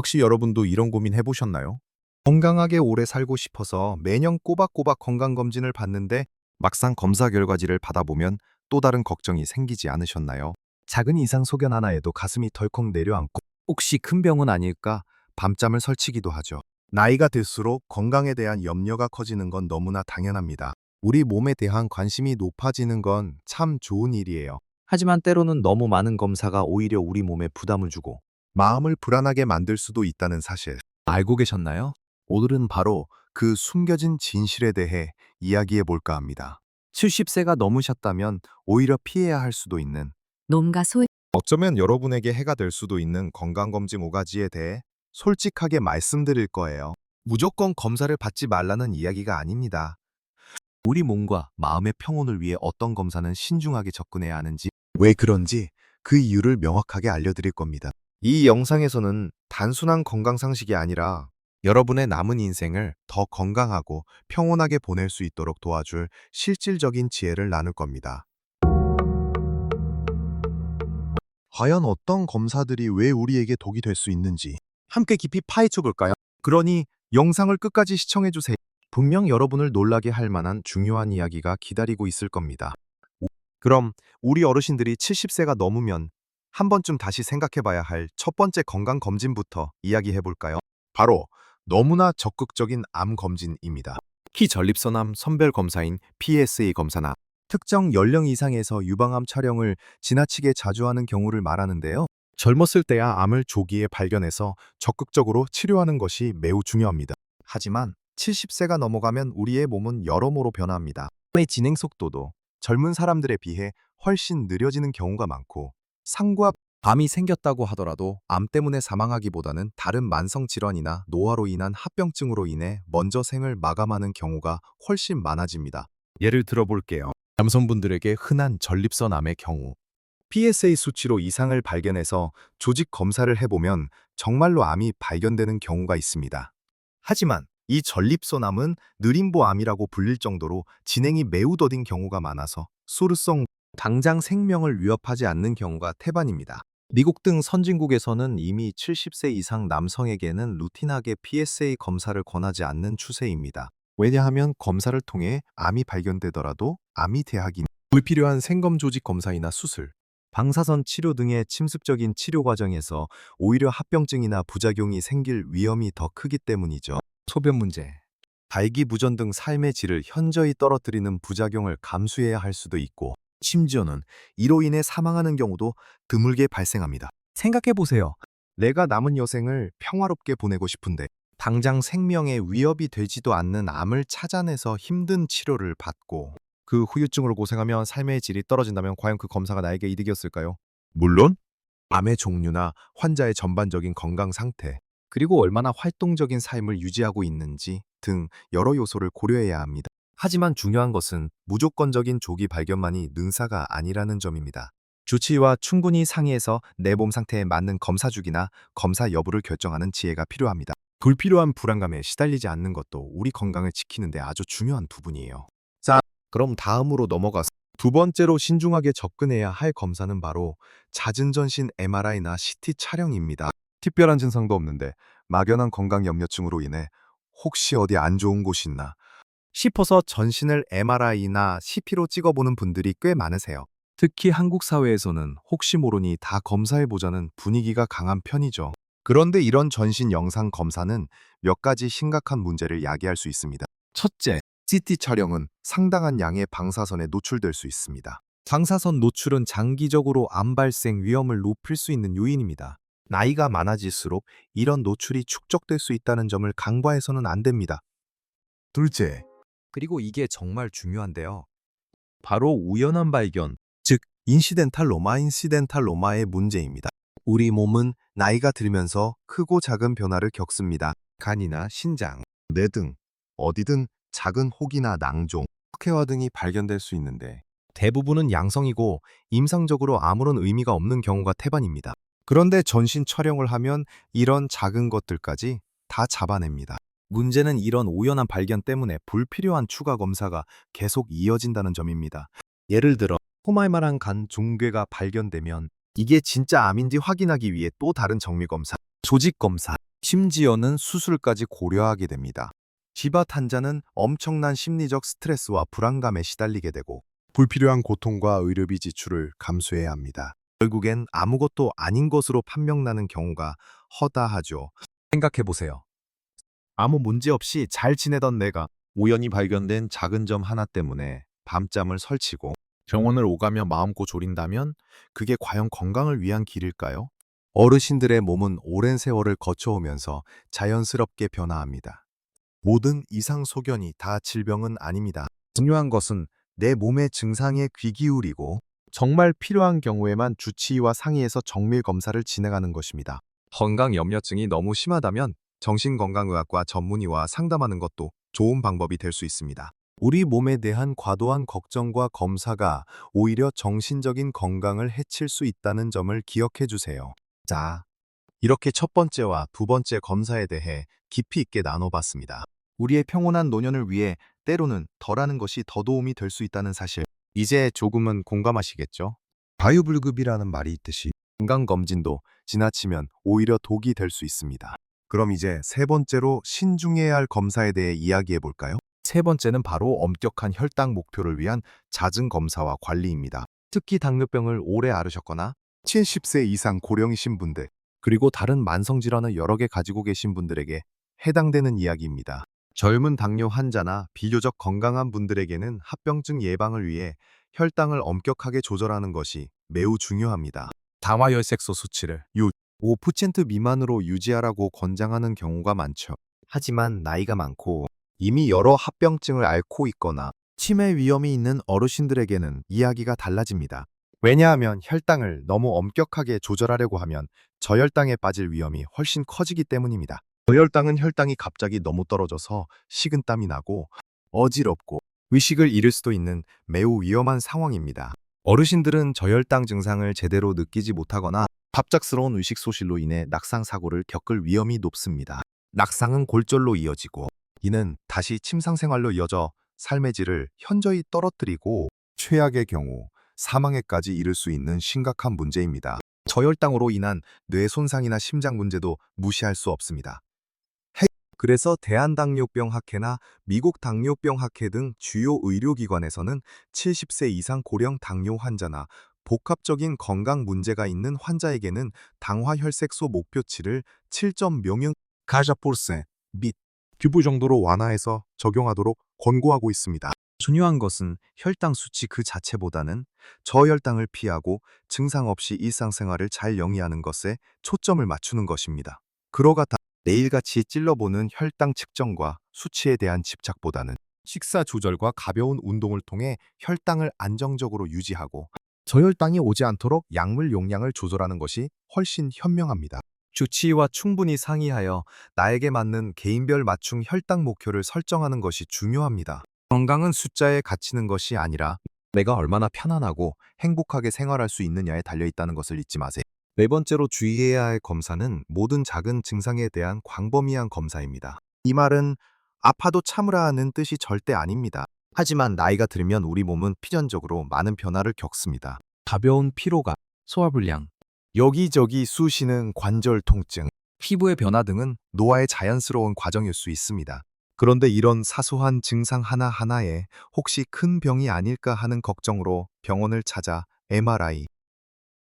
혹시 여러분도 이런 고민 해보셨나요? 건강하게 오래 살고 싶어서 매년 꼬박꼬박 건강검진을 받는데 막상 검사 결과지를 받아보면 또 다른 걱정이 생기지 않으셨나요? 작은 이상 소견 하나에도 가슴이 덜컥 내려앉고 혹시 큰 병은 아닐까 밤잠을 설치기도 하죠. 나이가 들수록 건강에 대한 염려가 커지는 건 너무나 당연합니다. 우리 몸에 대한 관심이 높아지는 건 참 좋은 일이에요. 하지만 때로는 너무 많은 검사가 오히려 우리 몸에 부담을 주고 마음을 불안하게 만들 수도 있다는 사실 알고 계셨나요? 오늘은 바로 그 숨겨진 진실에 대해 이야기해 볼까 합니다. 70세가 넘으셨다면 오히려 피해야 할 수도 있는 몸과 소의 어쩌면 여러분에게 해가 될 수도 있는 건강검진 5가지에 대해 솔직하게 말씀드릴 거예요. 무조건 검사를 받지 말라는 이야기가 아닙니다. 우리 몸과 마음의 평온을 위해 어떤 검사는 신중하게 접근해야 하는지, 왜 그런지 그 이유를 명확하게 알려드릴 겁니다. 이 영상에서는 단순한 건강 상식이 아니라 여러분의 남은 인생을 더 건강하고 평온하게 보낼 수 있도록 도와줄 실질적인 지혜를 나눌 겁니다. 과연 어떤 검사들이 왜 우리에게 독이 될 수 있는지 함께 깊이 파헤쳐 볼까요? 그러니 영상을 끝까지 시청해 주세요. 분명 여러분을 놀라게 할 만한 중요한 이야기가 기다리고 있을 겁니다. 그럼 우리 어르신들이 70세가 넘으면 한 번쯤 다시 생각해 봐야 할 첫 번째 건강 검진부터 이야기해 볼까요? 바로 너무나 적극적인 암 검진입니다. 특히 전립선암 선별 검사인 PSA 검사나 특정 연령 이상에서 유방암 촬영을 지나치게 자주 하는 경우를 말하는데요. 젊었을 때야 암을 조기에 발견해서 적극적으로 치료하는 것이 매우 중요합니다. 하지만 70세가 넘어가면 우리의 몸은 여러모로 변합니다. 암의 진행 속도도 젊은 사람들에 비해 훨씬 느려지는 경우가 많고 상과 암이 생겼다고 하더라도 암 때문에 사망하기보다는 다른 만성 질환이나 노화로 인한 합병증으로 인해 먼저 생을 마감하는 경우가 훨씬 많아집니다. 예를 들어 볼게요. 남성분들에게 흔한 전립선암의 경우 PSA 수치로 이상을 발견해서 조직 검사를 해보면 정말로 암이 발견되는 경우가 있습니다. 하지만 이 전립선암은 느림보암이라고 불릴 정도로 진행이 매우 더딘 경우가 많아서 수르성 당장 생명을 위협하지 않는 경우가 태반입니다. 미국 등 선진국에서는 이미 70세 이상 남성에게는 루틴하게 PSA 검사를 권하지 않는 추세입니다. 왜냐하면 검사를 통해 암이 발견되더라도 암이 대하기 불필요한 생검 조직 검사이나 수술, 방사선 치료 등의 침습적인 치료 과정에서 오히려 합병증이나 부작용이 생길 위험이 더 크기 때문이죠. 소변 문제, 발기부전 등 삶의 질을 현저히 떨어뜨리는 부작용을 감수해야 할 수도 있고 심지어는 이로 인해 사망하는 경우도 드물게 발생합니다. 생각해 보세요. 내가 남은 여생을 평화롭게 보내고 싶은데 당장 생명에 위협이 되지도 않는 암을 찾아내서 힘든 치료를 받고 그 후유증으로 고생하며 삶의 질이 떨어진다면 과연 그 검사가 나에게 이득이었을까요? 물론 암의 종류나 환자의 전반적인 건강 상태, 그리고 얼마나 활동적인 삶을 유지하고 있는지 등 여러 요소를 고려해야 합니다. 하지만 중요한 것은 무조건적인 조기 발견만이 능사가 아니라는 점입니다. 주치의와 충분히 상의해서 내 몸 상태에 맞는 검사 주기나 검사 여부를 결정하는 지혜가 필요합니다. 불필요한 불안감에 시달리지 않는 것도 우리 건강을 지키는 데 아주 중요한 부분이에요. 자, 그럼 다음으로 넘어가서 두 번째로 신중하게 접근해야 할 검사는 바로 잦은 전신 MRI나 CT 촬영입니다. 특별한 증상도 없는데 막연한 건강 염려증으로 인해 혹시 어디 안 좋은 곳이 있나 싶어서 전신을 MRI나 CT로 찍어보는 분들이 꽤 많으세요. 특히 한국 사회에서는 혹시 모르니 다 검사해보자는 분위기가 강한 편이죠. 그런데 이런 전신 영상 검사는 몇 가지 심각한 문제를 야기할 수 있습니다. 첫째, CT 촬영은 상당한 양의 방사선에 노출될 수 있습니다. 방사선 노출은 장기적으로 암 발생 위험을 높일 수 있는 요인입니다. 나이가 많아질수록 이런 노출이 축적될 수 있다는 점을 간과해서는 안 됩니다. 둘째, 그리고 이게 정말 중요한데요. 바로 우연한 발견, 즉 인시덴탈 로마의 문제입니다. 우리 몸은 나이가 들면서 크고 작은 변화를 겪습니다. 간이나 신장, 뇌 등 어디든 작은 혹이나 낭종, 특혜화 등이 발견될 수 있는데 대부분은 양성이고 임상적으로 아무런 의미가 없는 경우가 태반입니다. 그런데 전신 촬영을 하면 이런 작은 것들까지 다 잡아냅니다. 문제는 이런 우연한 발견 때문에 불필요한 추가 검사가 계속 이어진다는 점입니다. 예를 들어 포말마란 간 종괴가 발견되면 이게 진짜 암인지 확인하기 위해 또 다른 정밀 검사, 조직 검사, 심지어는 수술까지 고려하게 됩니다. 지바탄자는 엄청난 심리적 스트레스와 불안감에 시달리게 되고 불필요한 고통과 의료비 지출을 감수해야 합니다. 결국엔 아무것도 아닌 것으로 판명나는 경우가 허다하죠. 생각해보세요. 아무 문제 없이 잘 지내던 내가 우연히 발견된 작은 점 하나 때문에 밤잠을 설치고 병원을 오가며 마음고 졸인다면 그게 과연 건강을 위한 길일까요? 어르신들의 몸은 오랜 세월을 거쳐오면서 자연스럽게 변화합니다. 모든 이상 소견이 다 질병은 아닙니다. 중요한 것은 내 몸의 증상에 귀 기울이고 정말 필요한 경우에만 주치의와 상의해서 정밀 검사를 진행하는 것입니다. 건강 염려증이 너무 심하다면 정신건강의학과 전문의와 상담하는 것도 좋은 방법이 될 수 있습니다. 우리 몸에 대한 과도한 걱정과 검사가 오히려 정신적인 건강을 해칠 수 있다는 점을 기억해 주세요. 자, 이렇게 첫 번째와 두 번째 검사에 대해 깊이 있게 나눠봤습니다. 우리의 평온한 노년을 위해 때로는 덜하는 것이 더 도움이 될 수 있다는 사실, 이제 조금은 공감하시겠죠? 과유불급이라는 말이 있듯이 건강검진도 지나치면 오히려 독이 될 수 있습니다. 그럼 이제 세 번째로 신중해야 할 검사에 대해 이야기해 볼까요? 세 번째는 바로 엄격한 혈당 목표를 위한 잦은 검사와 관리입니다. 특히 당뇨병을 오래 앓으셨거나 70세 이상 고령이신 분들, 그리고 다른 만성질환을 여러 개 가지고 계신 분들에게 해당되는 이야기입니다. 젊은 당뇨 환자나 비교적 건강한 분들에게는 합병증 예방을 위해 혈당을 엄격하게 조절하는 것이 매우 중요합니다. 당화혈색소 수치를 5% 미만으로 유지하라고 권장하는 경우가 많죠. 하지만 나이가 많고 이미 여러 합병증을 앓고 있거나 치매 위험이 있는 어르신들에게는 이야기가 달라집니다. 왜냐하면 혈당을 너무 엄격하게 조절하려고 하면 저혈당에 빠질 위험이 훨씬 커지기 때문입니다. 저혈당은 혈당이 갑자기 너무 떨어져서 식은땀이 나고 어지럽고 의식을 잃을 수도 있는 매우 위험한 상황입니다. 어르신들은 저혈당 증상을 제대로 느끼지 못하거나 갑작스러운 의식 소실로 인해 낙상 사고를 겪을 위험이 높습니다. 낙상은 골절로 이어지고 이는 다시 침상 생활로 이어져 삶의 질을 현저히 떨어뜨리고 최악의 경우 사망에까지 이를 수 있는 심각한 문제입니다. 저혈당으로 인한 뇌 손상이나 심장 문제도 무시할 수 없습니다. 그래서 대한당뇨병학회나 미국 당뇨병학회 등 주요 의료기관에서는 70세 이상 고령 당뇨 환자나 복합적인 건강 문제가 있는 환자에게는 당화혈색소 목표치를 7.0 가자포르세 및 큐브 정도로 완화해서 적용하도록 권고하고 있습니다. 중요한 것은 혈당 수치 그 자체보다는 저혈당을 피하고 증상 없이 일상생활을 잘 영위하는 것에 초점을 맞추는 것입니다. 그러가 매일같이 찔러보는 혈당 측정과 수치에 대한 집착보다는 식사 조절과 가벼운 운동을 통해 혈당을 안정적으로 유지하고 저혈당이 오지 않도록 약물 용량을 조절하는 것이 훨씬 현명합니다. 주치의와 충분히 상의하여 나에게 맞는 개인별 맞춤 혈당 목표를 설정하는 것이 중요합니다. 건강은 숫자에 갇히는 것이 아니라 내가 얼마나 편안하고 행복하게 생활할 수 있느냐에 달려있다는 것을 잊지 마세요. 네 번째로 주의해야 할 검사는 모든 작은 증상에 대한 광범위한 검사입니다. 이 말은 아파도 참으라는 뜻이 절대 아닙니다. 하지만 나이가 들면 우리 몸은 필연적으로 많은 변화를 겪습니다. 가벼운 피로감, 소화불량, 여기저기 쑤시는 관절 통증, 피부의 변화 등은 노화의 자연스러운 과정일 수 있습니다. 그런데 이런 사소한 증상 하나하나에 혹시 큰 병이 아닐까 하는 걱정으로 병원을 찾아 MRI,